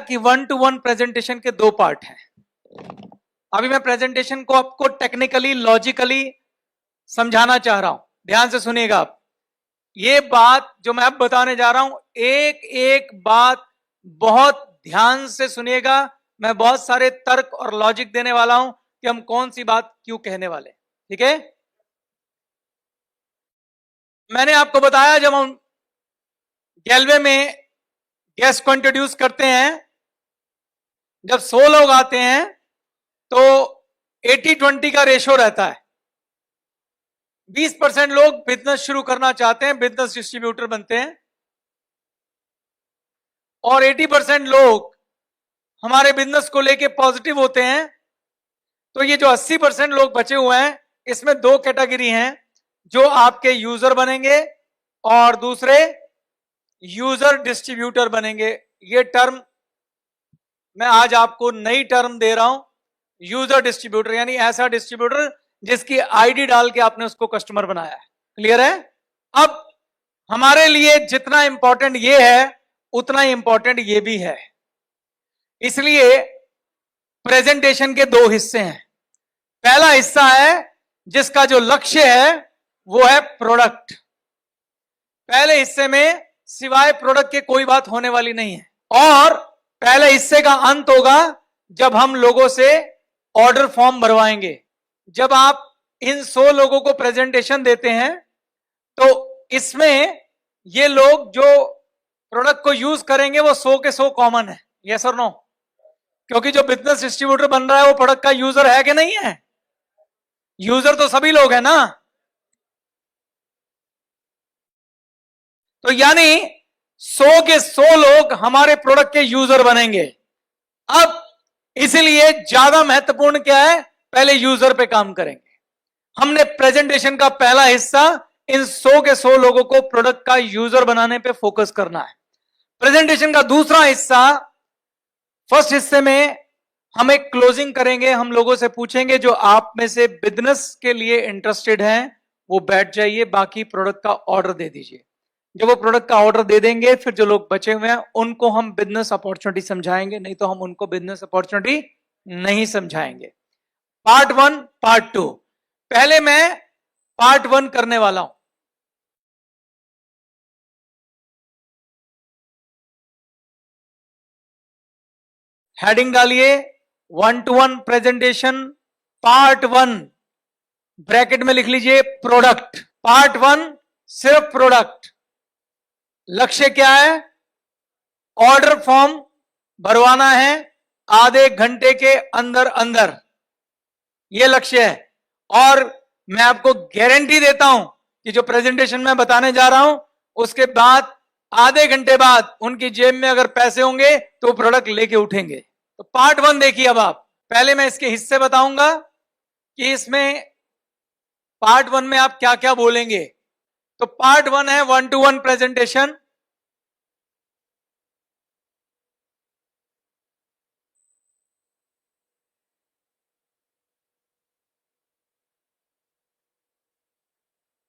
कि 1-to-1 presentation के दो पार्ट हैं। अभी मैं प्रेजेंटेशन को आपको टेक्निकली लॉजिकली समझाना चाह रहा हूं, ध्यान से सुनिएगा आप। ये बात जो मैं अब बताने जा रहा हूं, एक एक बात बहुत ध्यान से सुनिएगा। मैं बहुत सारे तर्क और लॉजिक देने वाला हूं कि हम कौन सी बात क्यों कहने वाले, ठीक है। मैंने आपको बताया जब हम गैलवे में गेस्ट को इंट्रोड्यूस करते हैं, जब 100 लोग आते हैं तो 80-20 का रेशो रहता है। 20% लोग बिजनेस शुरू करना चाहते हैं, बिजनेस डिस्ट्रीब्यूटर बनते हैं, और 80% लोग हमारे बिजनेस को लेके पॉजिटिव होते हैं। तो ये जो 80% लोग बचे हुए हैं, इसमें दो कैटेगरी हैं, जो आपके यूजर बनेंगे और दूसरे यूजर डिस्ट्रीब्यूटर बनेंगे। ये टर्म मैं आज आपको नई टर्म दे रहा हूं, यूजर डिस्ट्रीब्यूटर, यानी ऐसा डिस्ट्रीब्यूटर जिसकी आईडी डाल के आपने उसको कस्टमर बनाया है। क्लियर है। अब हमारे लिए जितना इंपॉर्टेंट ये है उतना ही इंपॉर्टेंट ये भी है, इसलिए प्रेजेंटेशन के दो हिस्से हैं। पहला हिस्सा है जिसका जो लक्ष्य है वो है प्रोडक्ट। पहले हिस्से में सिवाय प्रोडक्ट के कोई बात होने वाली नहीं है, और पहले हिस्से का अंत होगा जब हम लोगों से ऑर्डर फॉर्म भरवाएंगे। जब आप इन 100 लोगों को प्रेजेंटेशन देते हैं तो इसमें ये लोग जो प्रोडक्ट को यूज करेंगे वो 100 के 100 कॉमन है, यस और नो। क्योंकि जो बिजनेस डिस्ट्रीब्यूटर बन रहा है वो प्रोडक्ट का यूजर है कि नहीं है? यूजर तो सभी लोग हैं ना। तो यानी 100 के 100 लोग हमारे प्रोडक्ट के यूजर बनेंगे। अब इसलिए ज्यादा महत्वपूर्ण क्या है, पहले यूजर पे काम करेंगे। हमने प्रेजेंटेशन का पहला हिस्सा इन 100 के 100 लोगों को प्रोडक्ट का यूजर बनाने पे फोकस करना है। प्रेजेंटेशन का दूसरा हिस्सा, फर्स्ट हिस्से में हम एक क्लोजिंग करेंगे। हम लोगों से पूछेंगे जो आप में से बिजनेस के लिए इंटरेस्टेड हैं वो बैठ जाइए, बाकी प्रोडक्ट का ऑर्डर दे दीजिए। जब वो प्रोडक्ट का ऑर्डर दे देंगे, फिर जो लोग बचे हुए हैं उनको हम बिजनेस अपॉर्चुनिटी समझाएंगे, नहीं तो हम उनको बिजनेस अपॉर्चुनिटी नहीं समझाएंगे। Part 1, part 2। पहले मैं पार्ट 1 करने वाला हूं। हेडिंग डालिए 1-to-1 प्रेजेंटेशन पार्ट 1, ब्रैकेट में लिख लीजिए प्रोडक्ट। पार्ट 1 सिर्फ प्रोडक्ट। लक्ष्य क्या है? ऑर्डर फॉर्म भरवाना है आधे घंटे के अंदर अंदर, यह लक्ष्य है। और मैं आपको गारंटी देता हूं कि जो प्रेजेंटेशन मैं बताने जा रहा हूं उसके बाद आधे घंटे बाद उनकी जेब में अगर पैसे होंगे तो प्रोडक्ट लेके उठेंगे। तो पार्ट 1 देखिए। अब आप पहले मैं इसके हिस्से बताऊंगा कि इसमें पार्ट 1 में आप क्या क्या बोलेंगे। तो पार्ट 1 है 1-to-1 प्रेजेंटेशन।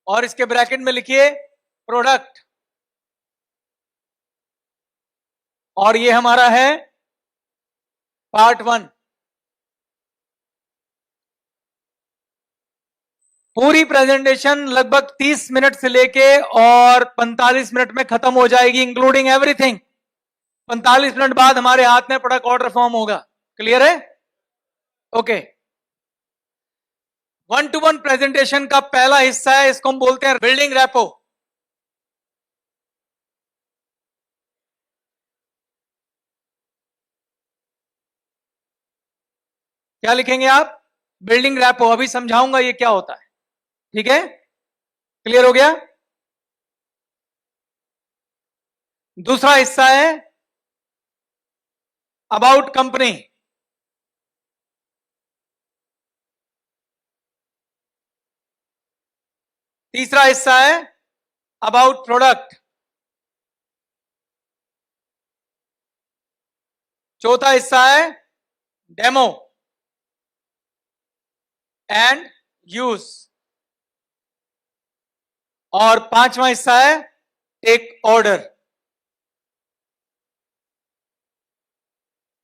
और इसके ब्रैकेट में लिखिए प्रोडक्ट, और ये हमारा है पार्ट 1। पूरी प्रेजेंटेशन लगभग 30 मिनट से लेके और 45 मिनट में खत्म हो जाएगी, इंक्लूडिंग एवरीथिंग। 45 मिनट बाद हमारे हाथ में प्रोडक्ट ऑर्डर फॉर्म होगा। क्लियर है? ओके। 1-to-1 प्रेजेंटेशन का पहला हिस्सा है, इसको हम बोलते हैं बिल्डिंग रैपो। क्या लिखेंगे आप? Building rapport. अभी समझाऊंगा ये क्या होता है, ठीक है। क्लियर हो गया? दूसरा हिस्सा है अबाउट कंपनी। तीसरा हिस्सा है अबाउट प्रोडक्ट। चौथा हिस्सा है डेमो एंड यूज, और पांचवा हिस्सा है टेक ऑर्डर।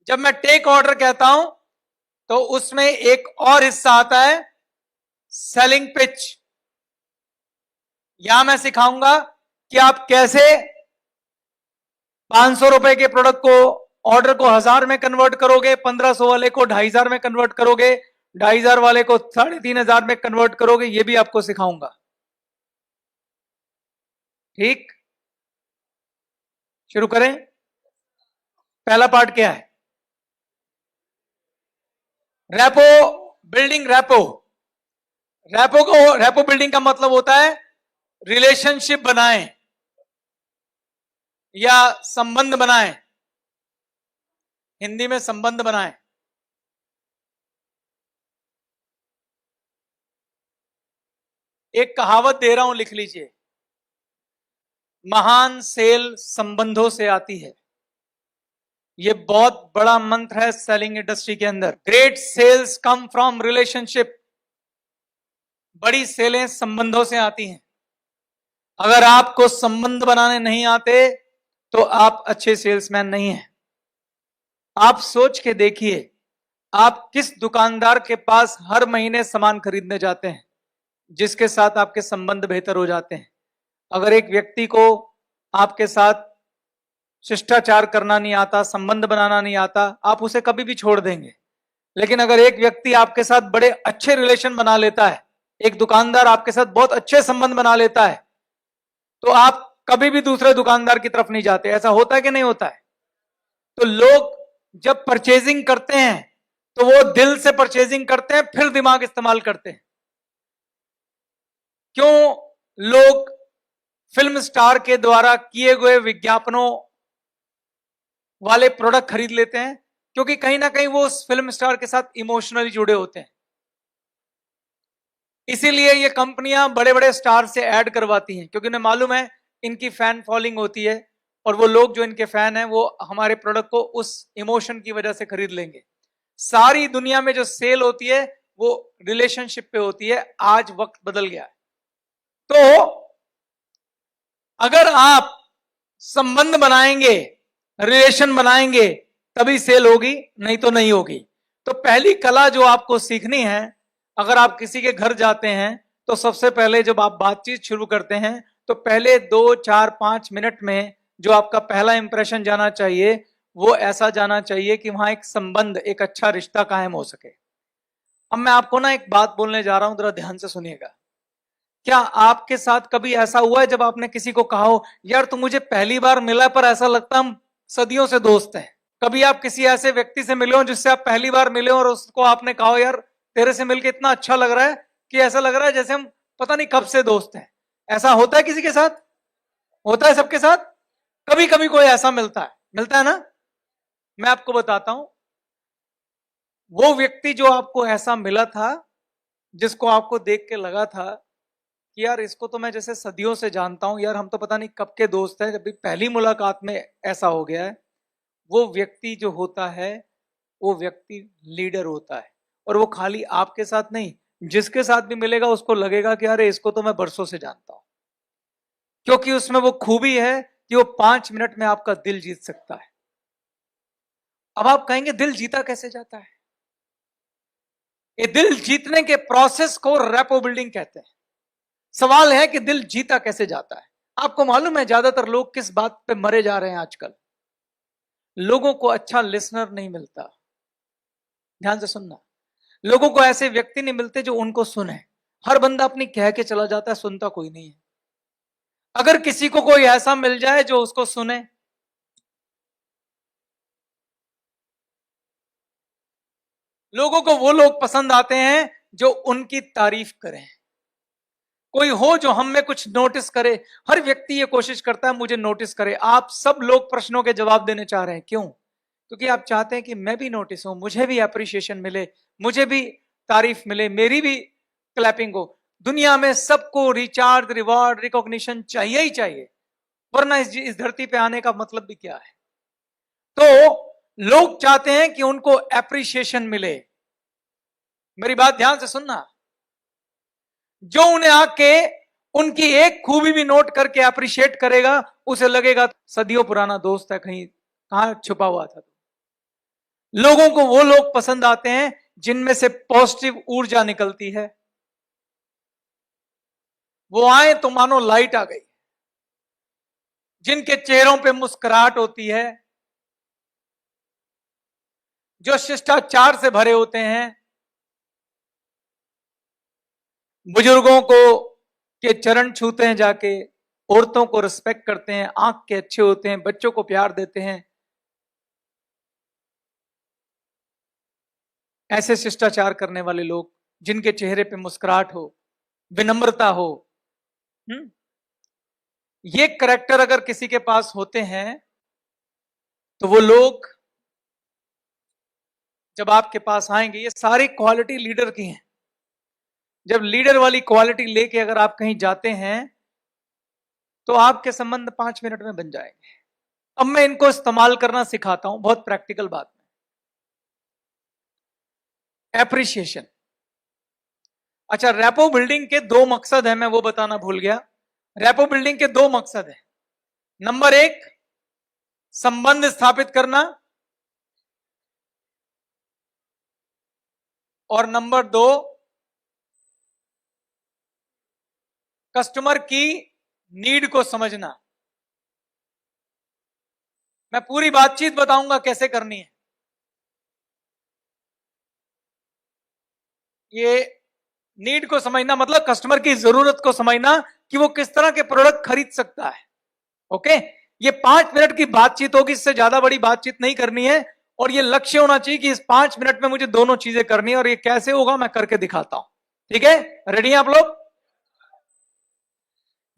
जब मैं टेक ऑर्डर कहता हूं तो उसमें एक और हिस्सा आता है सेलिंग पिच। यहां मैं सिखाऊंगा कि आप कैसे 500 रुपए के प्रोडक्ट को ऑर्डर को 1000 में कन्वर्ट करोगे, 1500 वाले को 2500 में कन्वर्ट करोगे, 2500 वाले को 3500 में कन्वर्ट करोगे, ये भी आपको सिखाऊंगा। ठीक, शुरू करें। पहला पार्ट क्या है? Rapport building. रैपो बिल्डिंग का मतलब होता है रिलेशनशिप बनाएं या संबंध बनाएं। हिंदी में संबंध बनाएं। एक कहावत दे रहा हूं, लिख लीजिए। महान सेल संबंधों से आती है। यह बहुत बड़ा मंत्र है सेलिंग इंडस्ट्री के अंदर। Great sales come from relationship. बड़ी सेलें संबंधों से आती हैं। अगर आपको संबंध बनाने नहीं आते तो आप अच्छे सेल्समैन नहीं हैं। आप सोच के देखिए, आप किस दुकानदार के पास हर महीने सामान खरीदने जाते हैं जिसके साथ आपके संबंध बेहतर हो जाते हैं। अगर एक व्यक्ति को आपके साथ शिष्टाचार करना नहीं आता, संबंध बनाना नहीं आता, आप उसे कभी भी छोड़ देंगे। लेकिन अगर एक व्यक्ति आपके साथ बड़े अच्छे रिलेशन बना लेता है, एक दुकानदार आपके साथ बहुत अच्छे संबंध बना लेता है, तो आप कभी भी दूसरे दुकानदार की तरफ नहीं जाते। ऐसा होता है कि नहीं होता है? तो लोग जब परचेजिंग करते हैं तो वो दिल से परचेजिंग करते हैं, फिर दिमाग इस्तेमाल करते हैं। क्यों लोग फिल्म स्टार के द्वारा किए गए विज्ञापनों वाले प्रोडक्ट खरीद लेते हैं? क्योंकि कहीं ना कहीं वो उस फिल्म स्टार के साथ इमोशनली जुड़े होते हैं। इसीलिए ये कंपनियां बड़े बड़े स्टार से ऐड करवाती हैं, क्योंकि उन्हें मालूम है इनकी फैन फॉलोइंग होती है और वो लोग जो इनके फैन हैं वो हमारे प्रोडक्ट को उस इमोशन की वजह से खरीद लेंगे। सारी दुनिया में जो सेल होती है वो रिलेशनशिप पे होती है। आज वक्त बदल गया है। तो अगर आप संबंध बनाएंगे, रिलेशन बनाएंगे, तभी सेल होगी, नहीं तो नहीं होगी। तो पहली कला जो आपको सीखनी है, अगर आप किसी के घर जाते हैं तो सबसे पहले जब आप बातचीत शुरू करते हैं तो पहले 2, 4, 5 मिनट में जो आपका पहला इंप्रेशन जाना चाहिए वो ऐसा जाना चाहिए कि वहां एक संबंध, एक अच्छा रिश्ता कायम हो सके। अब मैं आपको ना एक बात बोलने जा रहा हूं, जरा ध्यान से सुनिएगा। क्या आपके साथ कभी ऐसा हुआ है जब आपने किसी को कहा हो, यार तू मुझे पहली बार मिला पर ऐसा लगता हम सदियों से दोस्त हैं? कभी आप किसी ऐसे व्यक्ति से मिले हो जिससे आप पहली बार मिले हो और उसको आपने कहा हो, यार तेरे से मिलके इतना अच्छा लग रहा है कि ऐसा लग रहा है जैसे हम पता नहीं कब से दोस्त हैं? ऐसा होता है किसी के साथ? होता है सबके साथ? कभी कभी कोई ऐसा मिलता है ना। मैं आपको बताता हूं, वो व्यक्ति जो आपको ऐसा मिला था, जिसको आपको देख के लगा था कि यार इसको तो मैं जैसे सदियों से जानता हूं, यार हम तो पता नहीं कब के दोस्त हैं, जब पहली मुलाकात में ऐसा हो गया है, वो व्यक्ति जो होता है वो व्यक्ति लीडर होता है। और वो खाली आपके साथ नहीं, जिसके साथ भी मिलेगा उसको लगेगा कि अरे इसको तो मैं बरसों से जानता हूं, क्योंकि उसमें वो खूबी है कि वो 5 मिनट में आपका दिल जीत सकता है। अब आप कहेंगे दिल जीता कैसे जाता है? ये दिल जीतने के प्रोसेस को रैपो बिल्डिंग कहते हैं। सवाल है कि दिल जीता कैसे जाता है। आपको मालूम है ज्यादातर लोग किस बात पे मरे जा रहे हैं आजकल? लोगों को अच्छा लिसनर नहीं मिलता। ध्यान से सुनना, लोगों को ऐसे व्यक्ति नहीं मिलते जो उनको सुने। हर बंदा अपनी कह के चला जाता है, सुनता कोई नहीं है। अगर किसी को कोई ऐसा मिल जाए जो उसको सुने, लोगों को वो लोग पसंद आते हैं जो उनकी तारीफ करें। कोई हो जो हम में कुछ नोटिस करे। हर व्यक्ति ये कोशिश करता है मुझे नोटिस करे। आप सब लोग प्रश्नों के जवाब देने चाह रहे हैं, क्यों? क्योंकि आप चाहते हैं कि मैं भी नोटिस हूं, मुझे भी अप्रिशिएशन मिले, मुझे भी तारीफ मिले, मेरी भी क्लैपिंग हो। दुनिया में सबको रिचार्ज, रिवॉर्ड, रिकॉग्निशन चाहिए ही चाहिए, वरना इस धरती पे आने का मतलब भी क्या है? तो लोग चाहते हैं कि उनको अप्रिशिएशन मिले। मेरी बात ध्यान से सुनना, जो उन्हें आके उनकी एक खूबी भी नोट करके अप्रिशिएट करेगा, उसे लगेगा सदियों पुराना दोस्त है, कहीं कहां छुपा हुआ था। लोगों को वो लोग पसंद आते हैं जिनमें से पॉजिटिव ऊर्जा निकलती है। वो आए तो मानो लाइट आ गई, जिनके चेहरों पे मुस्कुराहट होती है, जो शिष्टाचार से भरे होते हैं, बुजुर्गों को के चरण छूते हैं जाके, औरतों को रिस्पेक्ट करते हैं, आंख के अच्छे होते हैं, बच्चों को प्यार देते हैं, ऐसे शिष्टाचार करने वाले लोग, जिनके चेहरे पे मुस्कुराहट हो, विनम्रता हो, ये करैक्टर अगर किसी के पास होते हैं तो वो लोग जब आपके पास आएंगे, ये सारी क्वालिटी लीडर की हैं। जब लीडर वाली क्वालिटी लेके अगर आप कहीं जाते हैं तो आपके संबंध 5 मिनट में बन जाएंगे। अब मैं इनको इस्तेमाल करना सिखाता हूं, बहुत प्रैक्टिकल बात में। एप्रिसिएशन। अच्छा, रैपो बिल्डिंग के 2 मकसद है, मैं वो बताना भूल गया। रैपो बिल्डिंग के 2 मकसद है। नंबर 1, संबंध स्थापित करना, और नंबर 2, कस्टमर की नीड को समझना। मैं पूरी बातचीत बताऊंगा कैसे करनी है। ये नीड को समझना मतलब कस्टमर की जरूरत को समझना कि वो किस तरह के प्रोडक्ट खरीद सकता है। ओके, ये 5 मिनट की बातचीत होगी, इससे ज्यादा बड़ी बातचीत नहीं करनी है। और ये लक्ष्य होना चाहिए कि इस 5 मिनट में मुझे दोनों चीजें करनी है, और ये कैसे होगा मैं करके दिखाता हूं। ठीक है, रेडी हैं आप लोग?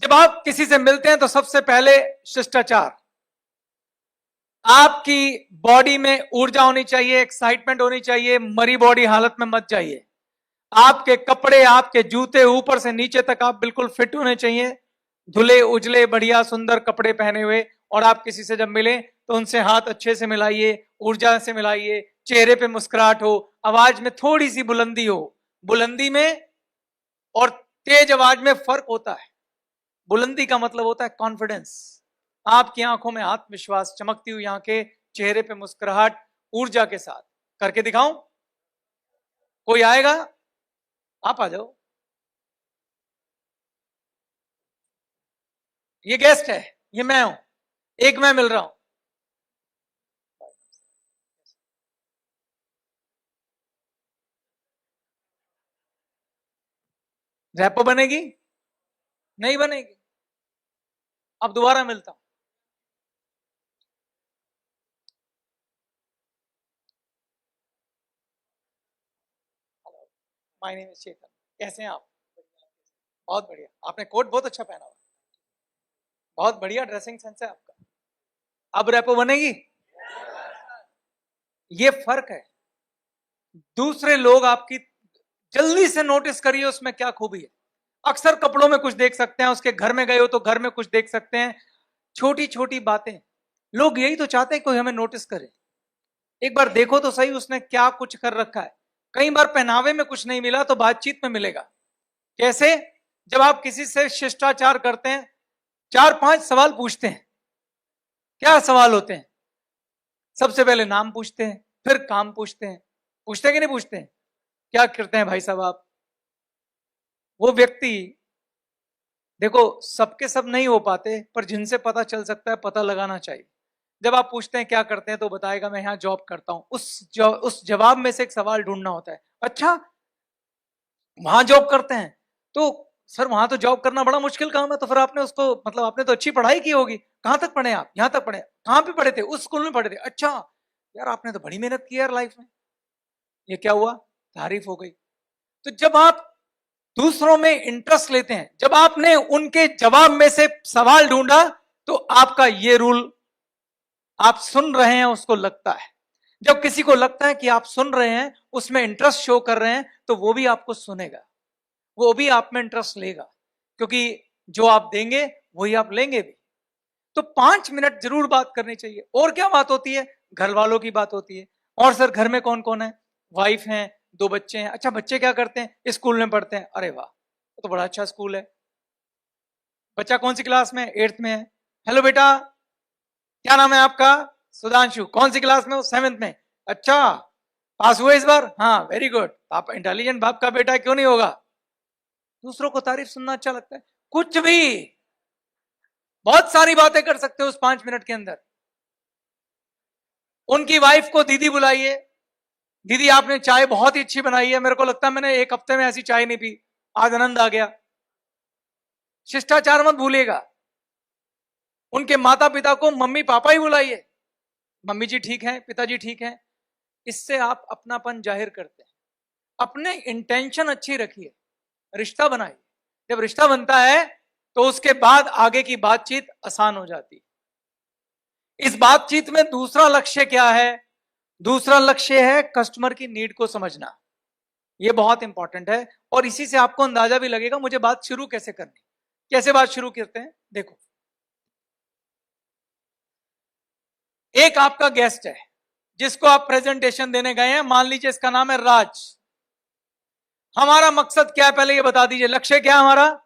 जब आप किसी से मिलते हैं तो सबसे पहले शिष्टाचार। आपकी बॉडी में ऊर्जा होनी चाहिए, एक्साइटमेंट होनी चाहिए, मरी बॉडी हालत में मत जाइए। आपके कपड़े, आपके जूते ऊपर से नीचे तक आप बिल्कुल फिट होने चाहिए, धुले उजले बढ़िया सुंदर कपड़े पहने हुए। और आप किसी से जब मिले तो उनसे हाथ अच्छे से मिलाइए, ऊर्जा से मिलाइए, चेहरे पे मुस्कुराहट हो, आवाज में थोड़ी सी बुलंदी हो। बुलंदी में और तेज आवाज में फर्क होता है। बुलंदी का मतलब होता है कॉन्फिडेंस, आपकी आंखों में आत्मविश्वास, चमकती हुई आंखें, चेहरे पे मुस्कुराहट, ऊर्जा के साथ। करके दिखाऊं? कोई आएगा? आप आ जाओ। ये गेस्ट है, ये मैं हूं, एक मैं मिल रहा हूं। रैपो बनेगी? नहीं बनेगी। अब दोबारा मिलता हूं। माय नेम इज चेतन, कैसे हैं आप? बहुत बढ़िया, आपने कोट बहुत अच्छा पहना हुआ, बहुत बढ़िया ड्रेसिंग सेंस है आपका। अब रैपो बनेगी? ये फर्क है। दूसरे लोग आपकी जल्दी से नोटिस करिए उसमें क्या खूबी है। अक्सर कपड़ों में कुछ देख सकते हैं, उसके घर में गए हो तो घर में कुछ देख सकते हैं, छोटी छोटी बातें। लोग यही तो चाहते हैं कोई हमें नोटिस करे। एक बार देखो तो सही उसने क्या कुछ कर रखा है। कई बार पहनावे में कुछ नहीं मिला तो बातचीत में मिलेगा। कैसे? जब आप किसी से शिष्टाचार करते हैं, 4-5 सवाल पूछते हैं। क्या सवाल होते हैं? सबसे पहले नाम पूछते हैं, फिर काम पूछते हैं। पूछते कि नहीं पूछते हैं? क्या करते हैं भाई साहब आप? वो व्यक्ति, देखो सबके सब नहीं हो पाते, पर जिनसे पता चल सकता है पता लगाना चाहिए। जब आप पूछते हैं क्या करते हैं तो बताएगा मैं यहाँ जॉब करता हूं। उस जवाब में से एक सवाल ढूंढना होता है। अच्छा, वहां जॉब करते हैं? तो सर वहां तो जॉब करना बड़ा मुश्किल काम है। तो फिर आपने उसको, मतलब आपने तो अच्छी पढ़ाई की होगी। कहां तक पढ़े आप? यहां तक पढ़े। कहां पे पढ़े थे? उस स्कूल में पढ़े थे। अच्छा यार, आपने तो बड़ी मेहनत की यार लाइफ में। ये क्या हुआ? तारीफ हो गई। तो जब आप दूसरों में इंटरेस्ट लेते हैं, जब आपने उनके जवाब में से सवाल ढूंढा, तो आपका ये रूल, आप सुन रहे हैं उसको लगता है। जब किसी को लगता है कि आप सुन रहे हैं, उसमें इंटरेस्ट शो कर रहे हैं, तो वो भी आपको सुनेगा, वो भी आप में इंटरेस्ट लेगा, क्योंकि जो आप देंगे वही आप लेंगे भी। तो 5 मिनट जरूर बात करनी चाहिए। और क्या बात होती है? घर वालों की बात होती है। और सर घर में कौन कौन है? वाइफ है, 2 बच्चे हैं। अच्छा, बच्चे क्या करते हैं? स्कूल में पढ़ते हैं। अरे वाह, तो बड़ा अच्छा स्कूल है। बच्चा कौन सी क्लास में? 8th में है। हेलो बेटा, क्या नाम है आपका? सुधांशु। कौन सी क्लास में हो? 7th में। अच्छा, पास हुए इस बार? हाँ, वेरी गुड। आप इंटेलिजेंट बाप का बेटा क्यों नहीं होगा? दूसरों को तारीफ सुनना अच्छा लगता है। कुछ भी, बहुत सारी बातें कर सकते हो उस 5 मिनट के अंदर। उनकी वाइफ को दीदी बुलाइए, दीदी आपने चाय बहुत ही अच्छी बनाई है, मेरे को लगता है मैंने 1 हफ्ते में ऐसी चाय नहीं पी, आज आनंद आ गया। शिष्टाचार मत भूलिएगा। उनके माता पिता को मम्मी पापा ही बुलाइए, मम्मी जी ठीक हैं, पिताजी ठीक हैं। इससे आप अपनापन जाहिर करते हैं। अपने इंटेंशन अच्छी रखिए, रिश्ता बनाइए। जब रिश्ता बनता है तो उसके बाद आगे की बातचीत आसान हो जाती है। इस बातचीत में दूसरा लक्ष्य क्या है? दूसरा लक्ष्य है कस्टमर की नीड को समझना। यह बहुत इंपॉर्टेंट है और इसी से आपको अंदाजा भी लगेगा मुझे बात शुरू कैसे करनी। कैसे बात शुरू करते हैं? देखो, एक आपका गेस्ट है जिसको आप प्रेजेंटेशन देने गए हैं, मान लीजिए इसका नाम है राज। हमारा मकसद क्या है पहले ये बता दीजिए, लक्ष्य क्या है हमारा?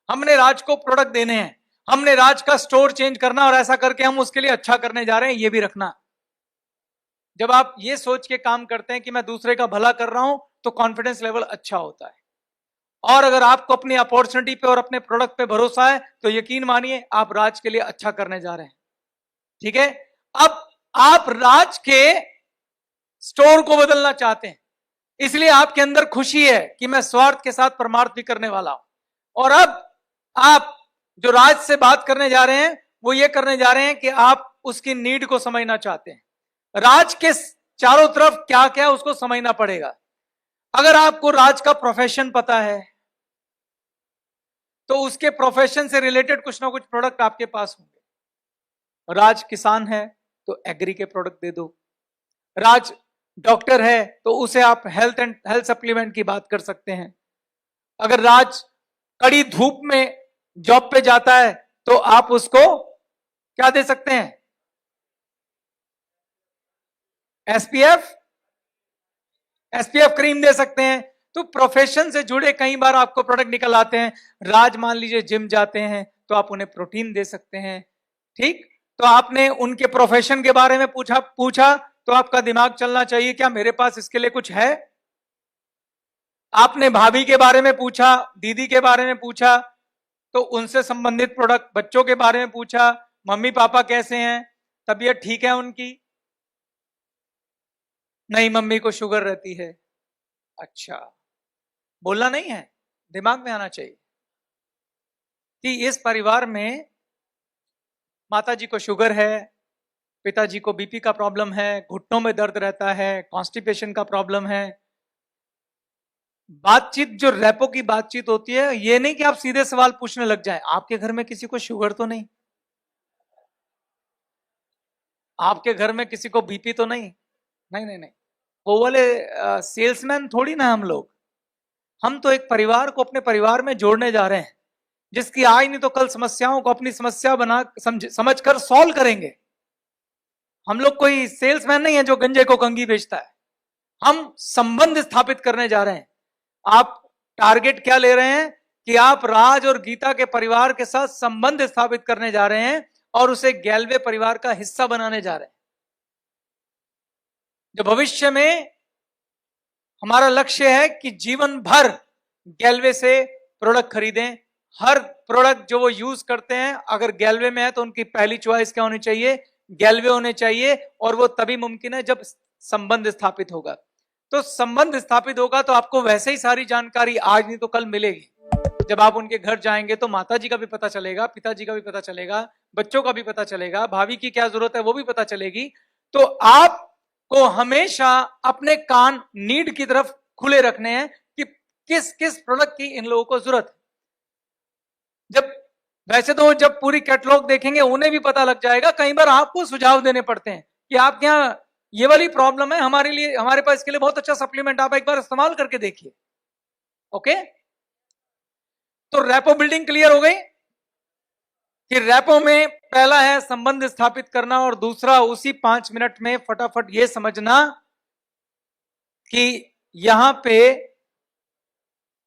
हमने राज को प्रोडक्ट देने हैं, हमने राज का स्टोर चेंज करना और ऐसा करके हम उसके लिए अच्छा करने जा रहे हैं, ये भी रखना। जब आप ये सोच के काम करते हैं कि मैं दूसरे का भला कर रहा हूं तो कॉन्फिडेंस लेवल अच्छा होता है। और अगर आपको अपनी अपॉर्चुनिटी पे और अपने प्रोडक्ट पे भरोसा है तो यकीन मानिए आप राज के लिए अच्छा करने जा रहे हैं। ठीक है, अब आप राज के स्टोर को बदलना चाहते हैं, इसलिए आपके अंदर खुशी है कि मैं स्वार्थ के साथ परमार्थ भी करने वाला हूं। और अब आप जो राज से बात करने जा रहे हैं वो ये करने जा रहे हैं कि आप उसकी नीड को समझना चाहते हैं। राज के चारों तरफ क्या क्या है उसको समझना पड़ेगा। अगर आपको राज का प्रोफेशन पता है तो उसके प्रोफेशन से रिलेटेड कुछ ना कुछ प्रोडक्ट आपके पास होंगे। राज किसान है तो एग्री के प्रोडक्ट दे दो, राज डॉक्टर है तो उसे आप हेल्थ सप्लीमेंट की बात कर सकते हैं। अगर राज कड़ी धूप में जॉब पे जाता है तो आप उसको क्या दे सकते हैं? एसपीएफ क्रीम दे सकते हैं। तो प्रोफेशन से जुड़े कई बार आपको प्रोडक्ट निकल आते हैं। राज मान लीजिए जिम जाते हैं तो आप उन्हें प्रोटीन दे सकते हैं। ठीक, तो आपने उनके प्रोफेशन के बारे में पूछा तो आपका दिमाग चलना चाहिए क्या मेरे पास इसके लिए कुछ है। आपने भाभी के बारे में पूछा, दीदी के बारे में पूछा तो उनसे संबंधित प्रोडक्ट, बच्चों के बारे में पूछा, मम्मी पापा कैसे हैं, तबीयत ठीक है उनकी? नहीं, मम्मी को शुगर रहती है। अच्छा, बोलना नहीं है, दिमाग में आना चाहिए कि इस परिवार में माता जी को शुगर है, पिताजी को बीपी का प्रॉब्लम है, घुटनों में दर्द रहता है, कॉन्स्टिपेशन का प्रॉब्लम है। बातचीत जो रैपो की बातचीत होती है, ये नहीं कि आप सीधे सवाल पूछने लग जाएं, आपके घर में किसी को शुगर तो नहीं, आपके घर में किसी को बीपी तो नहीं, नहीं नहीं नहीं, वो वाले सेल्समैन थोड़ी ना हम लोग। हम तो एक परिवार को अपने परिवार में जोड़ने जा रहे हैं, जिसकी आज नहीं तो कल समस्याओं को अपनी समस्या बना समझकर सॉल्व करेंगे। हम लोग कोई सेल्समैन नहीं है जो गंजे को कंघी बेचता है। हम संबंध स्थापित करने जा रहे हैं। आप टारगेट क्या ले रहे हैं कि आप राज और गीता के परिवार के साथ संबंध स्थापित करने जा रहे हैं और उसे गैल्वे परिवार का हिस्सा बनाने जा रहे हैं। जो भविष्य में हमारा लक्ष्य है कि जीवन भर गैल्वे से प्रोडक्ट खरीदें। हर प्रोडक्ट जो वो यूज करते हैं अगर गैल्वे में है तो उनकी पहली चॉइस क्या होनी चाहिए? गैल्वे होने चाहिए। और वो तभी मुमकिन है जब संबंध स्थापित होगा। तो संबंध स्थापित होगा तो आपको वैसे ही सारी जानकारी आज नहीं तो कल मिलेगी। जब आप उनके घर जाएंगे तो माता जी का भी पता चलेगा, पिताजी का भी पता चलेगा, बच्चों का भी पता चलेगा, भाभी की क्या जरूरत है वो भी पता चलेगी। तो आपको हमेशा अपने कान नीड की तरफ खुले रखने हैं कि किस किस प्रोडक्ट की इन लोगों को जरूरत है। जब वैसे तो जब पूरी कैटलॉग देखेंगे उन्हें भी पता लग जाएगा। कई बार आपको सुझाव देने पड़ते हैं कि आपके यहाँ ये वाली प्रॉब्लम है, हमारे लिए, हमारे पास इसके लिए बहुत अच्छा सप्लीमेंट, आप एक बार इस्तेमाल करके देखिए। ओके, तो रैपो बिल्डिंग क्लियर हो गई कि रैपो में पहला है संबंध स्थापित करना और दूसरा उसी 5 मिनट में फटाफट ये समझना कि यहां पे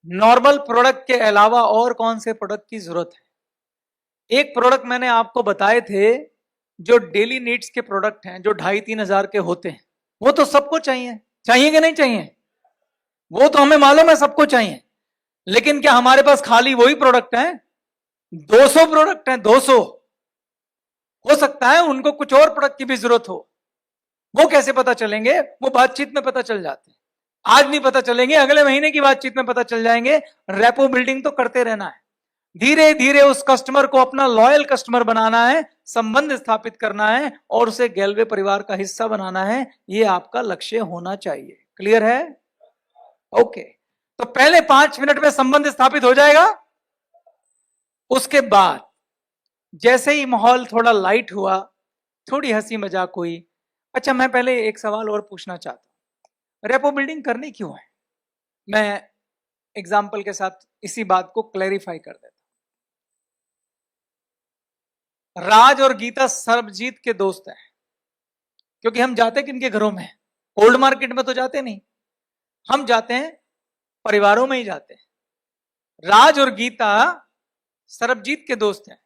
नॉर्मल प्रोडक्ट के अलावा और कौन से प्रोडक्ट की जरूरत है। एक प्रोडक्ट मैंने आपको बताए थे जो डेली नीड्स के प्रोडक्ट हैं, जो 2,500-3,000 के होते हैं। वो तो सबको चाहिए, चाहिए कि नहीं चाहिए? वो तो हमें मालूम है सबको चाहिए, लेकिन क्या हमारे पास खाली वही प्रोडक्ट है? 200 प्रोडक्ट हैं, 200। हो सकता है उनको कुछ और प्रोडक्ट की भी जरूरत हो। वो कैसे पता चलेंगे? वो बातचीत में पता चल जाते हैं। आज नहीं पता चलेंगे, अगले महीने की बातचीत में पता चल जाएंगे। रेपो बिल्डिंग तो करते रहना है, धीरे धीरे उस कस्टमर को अपना लॉयल कस्टमर बनाना है, संबंध स्थापित करना है और उसे गैलवे परिवार का हिस्सा बनाना है। ये आपका लक्ष्य होना चाहिए। क्लियर है? ओके। तो पहले 5 मिनट में संबंध स्थापित हो जाएगा। उसके बाद जैसे ही माहौल थोड़ा लाइट हुआ, थोड़ी हंसी मजाक हुई। अच्छा, मैं पहले एक सवाल और पूछना चाहता हूं, रेपो बिल्डिंग करनी क्यों है? मैं एग्जाम्पल के साथ इसी बात को क्लैरिफाई कर देता हूं। राज और गीता सरबजीत के दोस्त हैं, क्योंकि हम जाते किनके घरों में? ओल्ड मार्केट में तो जाते नहीं, हम जाते हैं परिवारों में ही जाते हैं। राज और गीता सरबजीत के दोस्त हैं।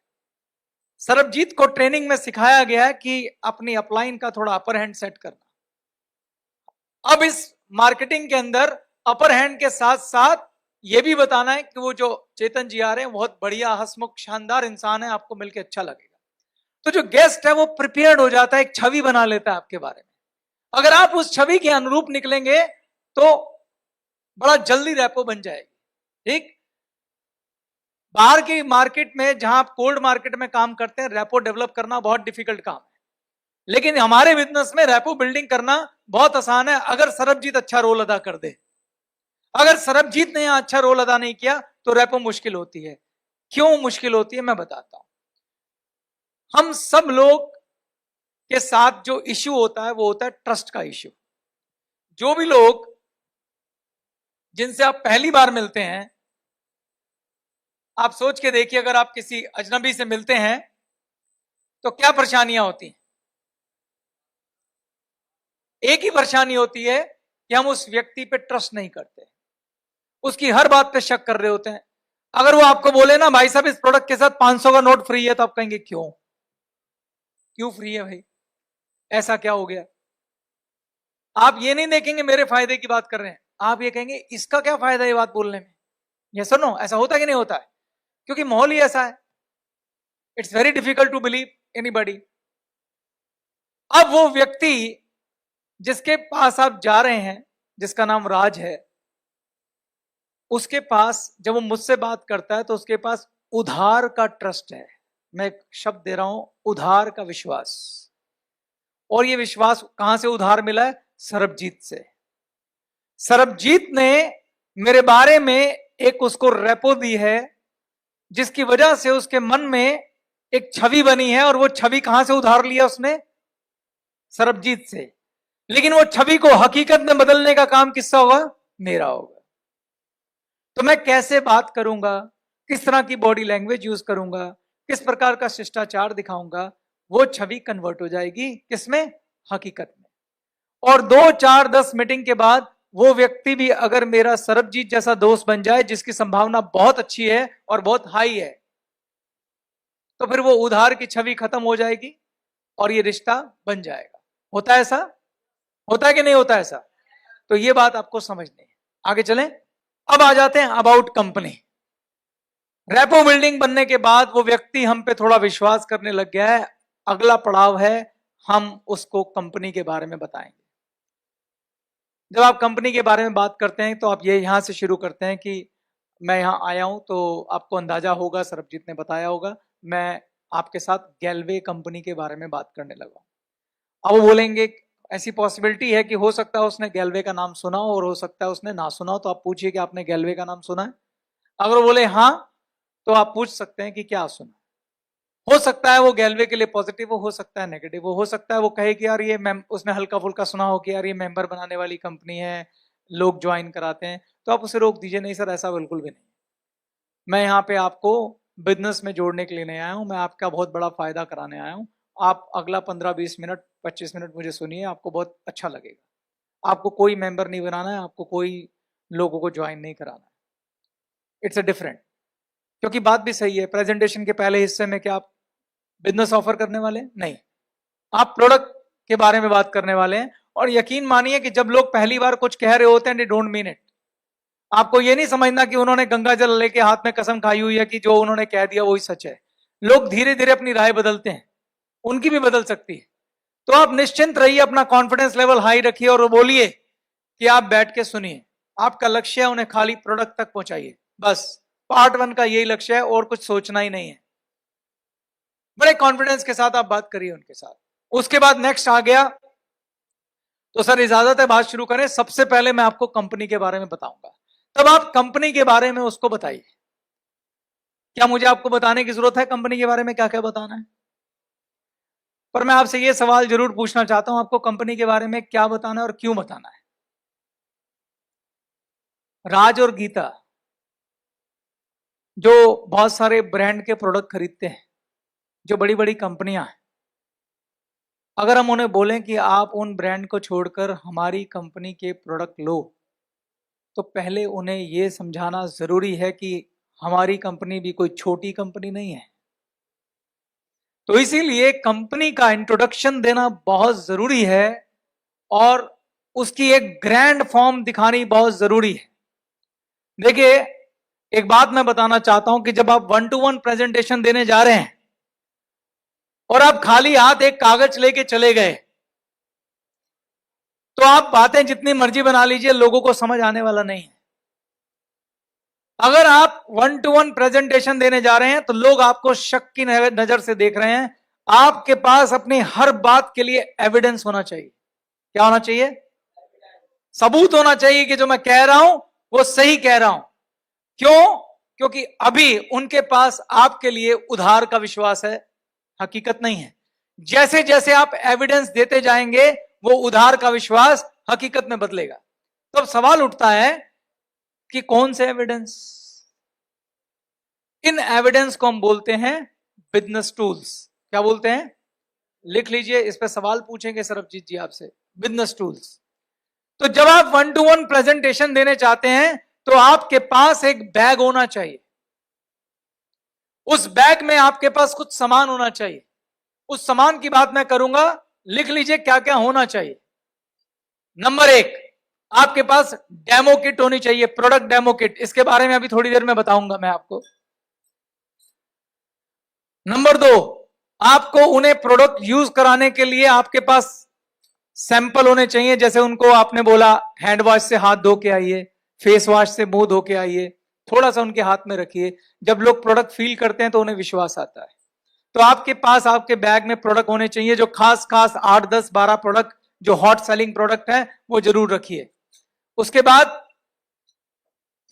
सरबजीत को ट्रेनिंग में सिखाया गया है कि अपनी अपलाइन का थोड़ा अपर हैंड सेट करना। अब इस मार्केटिंग के अंदर अपर हैंड के साथ साथ ये भी बताना है कि वो जो चेतन जी आ रहे हैं बहुत बढ़िया, हंसमुख, शानदार इंसान है, आपको मिलकर अच्छा लगेगा। तो जो गेस्ट है वो प्रिपेयर्ड हो जाता है, एक छवि बना लेता है आपके बारे में। अगर आप उस छवि के अनुरूप निकलेंगे तो बड़ा जल्दी रेपो बन जाएगी। ठीक, बाहर की मार्केट में, जहां आप कोल्ड मार्केट में काम करते हैं, रेपो डेवलप करना बहुत डिफिकल्ट काम है, लेकिन हमारे बिजनेस में रेपो बिल्डिंग करना बहुत आसान है, अगर सरबजीत अच्छा रोल अदा कर दे। अगर सरबजीत ने यहां अच्छा रोल अदा नहीं किया तो रेपो मुश्किल होती है। क्यों मुश्किल होती है मैं बताता हूं। हम सब लोग के साथ जो इश्यू होता है वो होता है ट्रस्ट का इश्यू। जो भी लोग जिनसे आप पहली बार मिलते हैं, आप सोच के देखिए, अगर आप किसी अजनबी से मिलते हैं तो क्या परेशानियां होती हैं? एक ही परेशानी होती है कि हम उस व्यक्ति पे ट्रस्ट नहीं करते, उसकी हर बात पे शक कर रहे होते हैं। अगर वो आपको बोले ना भाई साहब इस प्रोडक्ट के साथ 500 का नोट फ्री है, तो आप कहेंगे क्यों? क्यों फ्री है भाई, ऐसा क्या हो गया? आप ये नहीं देखेंगे मेरे फायदे की बात कर रहे हैं, आप ये कहेंगे इसका क्या फायदा ये बात बोलने में। ये सुनो, ऐसा होता है कि नहीं होता है? क्योंकि माहौल ही ऐसा है। It's very difficult to believe anybody. अब वो व्यक्ति जिसके पास आप जा रहे हैं, जिसका नाम राज है, उसके पास जब वो मुझसे बात करता है तो उसके पास उधार का ट्रस्ट है। मैं एक शब्द दे रहा हूं, उधार का विश्वास। और ये विश्वास कहां से उधार मिला है? सरबजीत से। सरबजीत ने मेरे बारे में एक उसको रेपो दी है, जिसकी वजह से उसके मन में एक छवि बनी है। और वो छवि कहां से उधार लिया उसने? सरबजीत से। लेकिन वो छवि को हकीकत में बदलने का काम किसका होगा? मेरा होगा। तो मैं कैसे बात करूंगा, किस तरह की बॉडी लैंग्वेज यूज करूंगा, किस प्रकार का शिष्टाचार दिखाऊंगा, वो छवि कन्वर्ट हो जाएगी किसमें? हकीकत में। और 2, 4, 10 मीटिंग के बाद वो व्यक्ति भी अगर मेरा सरबजीत जैसा दोस्त बन जाए, जिसकी संभावना बहुत अच्छी है और बहुत हाई है, तो फिर वो उधार की छवि खत्म हो जाएगी और ये रिश्ता बन जाएगा। होता है ऐसा? होता है कि नहीं होता ऐसा? तो ये बात आपको समझनी है। आगे चलें। अब आ जाते हैं अबाउट कंपनी। रेपो बिल्डिंग बनने के बाद वो व्यक्ति हम पे थोड़ा विश्वास करने लग गया है। अगला पड़ाव है, हम उसको कंपनी के बारे में बताएंगे। जब आप कंपनी के बारे में बात करते हैं तो आप ये यहां से शुरू करते हैं कि मैं यहां आया हूं, तो आपको अंदाजा होगा, सरबजीत ने बताया होगा, मैं आपके साथ गैलवे कंपनी के बारे में बात करने लगा। अब वो बोलेंगे, ऐसी पॉसिबिलिटी है कि हो सकता है उसने गैलवे का नाम सुना हो और हो सकता है उसने ना सुना हो। तो आप पूछिए कि आपने गैलवे का नाम सुना है? अगर वो बोले हाँ, तो आप पूछ सकते हैं कि क्या सुना। हो सकता है वो गैलवे के लिए पॉजिटिव हो सकता है नेगेटिव हो सकता है वो कहे कि यार ये उसने हल्का फुल्का सुना हो कि यार ये मेंबर बनाने वाली कंपनी है, लोग ज्वाइन कराते हैं, तो आप उसे रोक दीजिए, नहीं सर ऐसा बिल्कुल भी नहीं। मैं यहाँ पे आपको बिजनेस में जोड़ने के लिए नहीं आया हूँ, मैं आपका बहुत बड़ा फायदा कराने आया हूँ। आप अगला 15-20 मिनट 25 मिनट मुझे सुनिए, आपको बहुत अच्छा लगेगा। आपको कोई मेंबर नहीं बनाना है, आपको कोई लोगों को ज्वाइन नहीं कराना है। It's a different. क्योंकि बात भी सही है, प्रेजेंटेशन के पहले हिस्से में क्या आप बिजनेस ऑफर करने वाले? नहीं, आप प्रोडक्ट के बारे में बात करने वाले हैं। और यकीन मानिए कि जब लोग पहली बार कुछ कह रहे होते हैं, दे डोंट मीन इट। आपको ये नहीं समझना कि उन्होंने गंगा जल लेके हाथ में कसम खाई हुई है कि जो उन्होंने कह दिया वही सच है। लोग धीरे धीरे अपनी राय बदलते हैं, उनकी भी बदल सकती है। तो आप निश्चिंत रहिए, अपना कॉन्फिडेंस लेवल हाई रखिए और बोलिए कि आप बैठ के सुनिए। आपका लक्ष्य है उन्हें खाली प्रोडक्ट तक पहुंचाइए, बस। पार्ट 1 का यही लक्ष्य है और कुछ सोचना ही नहीं है। बड़े कॉन्फिडेंस के साथ आप बात करिए उनके साथ। उसके बाद नेक्स्ट आ गया, तो सर इजाजत है बात शुरू करें। सबसे पहले मैं आपको कंपनी के बारे में बताऊंगा, तब आप कंपनी के बारे में उसको बताइए। क्या मुझे आपको बताने की जरूरत है कंपनी के बारे में क्या क्या बताना है? पर मैं आपसे यह सवाल जरूर पूछना चाहता हूं, आपको कंपनी के बारे में क्या बताना है और क्यों बताना है? राज और गीता जो बहुत सारे ब्रांड के प्रोडक्ट खरीदते हैं, जो बड़ी बड़ी कंपनियां हैं, अगर हम उन्हें बोलें कि आप उन ब्रांड को छोड़कर हमारी कंपनी के प्रोडक्ट लो, तो पहले उन्हें यह समझाना जरूरी है कि हमारी कंपनी भी कोई छोटी कंपनी नहीं है। तो इसीलिए कंपनी का इंट्रोडक्शन देना बहुत जरूरी है और उसकी एक ग्रैंड फॉर्म दिखानी बहुत जरूरी है। देखिए, एक बात मैं बताना चाहता हूं कि जब आप 1-to-1 प्रेजेंटेशन देने जा रहे हैं और आप खाली हाथ एक कागज लेके चले गए, तो आप बातें जितनी मर्जी बना लीजिए, लोगों को समझ आने वाला नहीं है। अगर आप 1-to-1 प्रेजेंटेशन देने जा रहे हैं तो लोग आपको शक की नजर से देख रहे हैं। आपके पास अपनी हर बात के लिए एविडेंस होना चाहिए। क्या होना चाहिए? सबूत होना चाहिए कि जो मैं कह रहा हूं वो सही कह रहा हूं। क्यों? क्योंकि अभी उनके पास आपके लिए उधार का विश्वास है, हकीकत नहीं है। जैसे जैसे आप एविडेंस देते जाएंगे, वो उधार का विश्वास हकीकत में बदलेगा। तो अब सवाल उठता है कि कौन से एविडेंस? इन एविडेंस को हम बोलते हैं बिजनेस टूल्स। क्या बोलते हैं? लिख लीजिए, इस पे सवाल पूछेंगे सरबजीत जी आपसे। Business tools. तो जब आप 1-to-1 प्रेजेंटेशन देने चाहते हैं तो आपके पास एक बैग होना चाहिए। उस बैग में आपके पास कुछ सामान होना चाहिए। उस सामान की बात मैं करूंगा, लिख लीजिए क्या क्या होना चाहिए। नंबर 1, आपके पास डेमो किट होनी चाहिए, प्रोडक्ट डेमो किट। इसके बारे में अभी थोड़ी देर में बताऊंगा मैं आपको। नंबर 2, आपको उन्हें प्रोडक्ट यूज कराने के लिए आपके पास सैंपल होने चाहिए। जैसे उनको आपने बोला हैंड वॉश से हाथ धो के आइए, फेस वॉश से मुंह धो के आइए, थोड़ा सा उनके हाथ में रखिए। जब लोग प्रोडक्ट फील करते हैं तो उन्हें विश्वास आता है। तो आपके पास आपके बैग में प्रोडक्ट होने चाहिए, जो खास 8, 10, 12 प्रोडक्ट जो हॉट सेलिंग प्रोडक्ट है वो जरूर रखिए। उसके बाद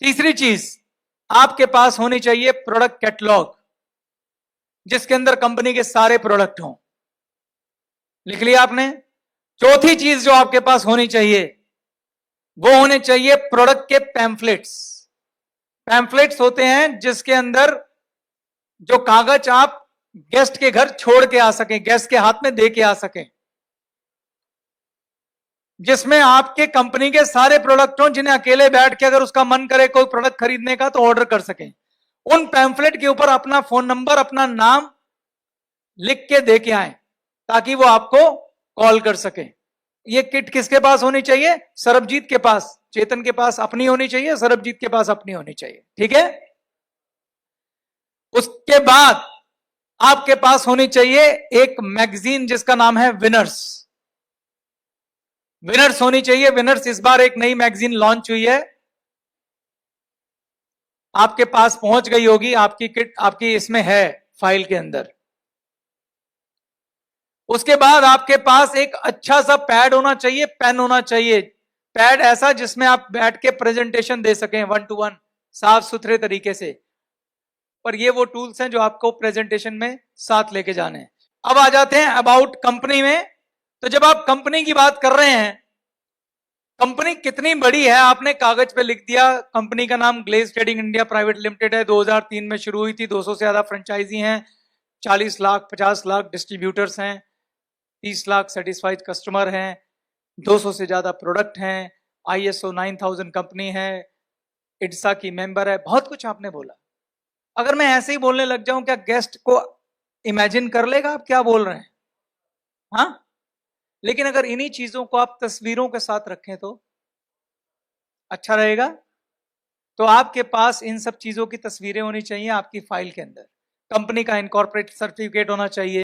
तीसरी चीज, आपके पास होनी चाहिए प्रोडक्ट कैटलॉग, जिसके अंदर कंपनी के सारे प्रोडक्ट हों। लिख लिया आपने? चौथी चीज जो आपके पास होनी चाहिए वो होने चाहिए प्रोडक्ट के पैम्फलेट्स। पैम्फलेट्स होते हैं जिसके अंदर जो कागज आप गेस्ट के घर छोड़ के आ सकें, गेस्ट के हाथ में दे के आ सकें, जिसमें आपके कंपनी के सारे प्रोडक्ट हों, जिन्हें अकेले बैठ के अगर उसका मन करे कोई प्रोडक्ट खरीदने का तो ऑर्डर कर सकें। उन पैम्फलेट के ऊपर अपना फोन नंबर, अपना नाम लिख के दे के आए ताकि वो आपको कॉल कर सके। ये किट किसके पास होनी चाहिए? सरबजीत के पास। चेतन के पास अपनी होनी चाहिए, सरबजीत के पास अपनी होनी चाहिए। ठीक है? उसके बाद आपके पास होनी चाहिए एक मैगजीन जिसका नाम है विनर्स। विनर्स होनी चाहिए। विनर्स इस बार एक नई मैगजीन लॉन्च हुई है, आपके पास पहुंच गई होगी। आपकी किट आपकी इसमें है फाइल के अंदर। उसके बाद आपके पास एक अच्छा सा पैड होना चाहिए, पेन होना चाहिए। पैड ऐसा जिसमें आप बैठ के प्रेजेंटेशन दे सकें 1-to-1 साफ सुथरे तरीके से। पर ये वो टूल्स हैं जो आपको प्रेजेंटेशन में साथ लेके जाने हैं। अब आ जाते हैं अबाउट कंपनी में। तो जब आप कंपनी की बात कर रहे हैं, कंपनी कितनी बड़ी है आपने कागज पे लिख दिया। कंपनी का नाम Glaze Trading India Private Limited है, 2003 में शुरू हुई थी, 200 से ज्यादा फ्रेंचाइजी हैं, 40 लाख 50 लाख डिस्ट्रीब्यूटर्स हैं, 30 लाख सेटिस्फाइड कस्टमर हैं, 200 से ज्यादा प्रोडक्ट हैं, ISO 9000 कंपनी है, इड्सा की मेंबर है। बहुत कुछ आपने बोला। अगर मैं ऐसे ही बोलने लग जाऊं, क्या गेस्ट को इमेजिन कर लेगा आप क्या बोल रहे हैं? हाँ, लेकिन अगर इन्हीं चीजों को आप तस्वीरों के साथ रखें तो अच्छा रहेगा। तो आपके पास इन सब चीजों की तस्वीरें होनी चाहिए आपकी फाइल के अंदर। कंपनी का इनकॉर्पोरेट सर्टिफिकेट होना चाहिए।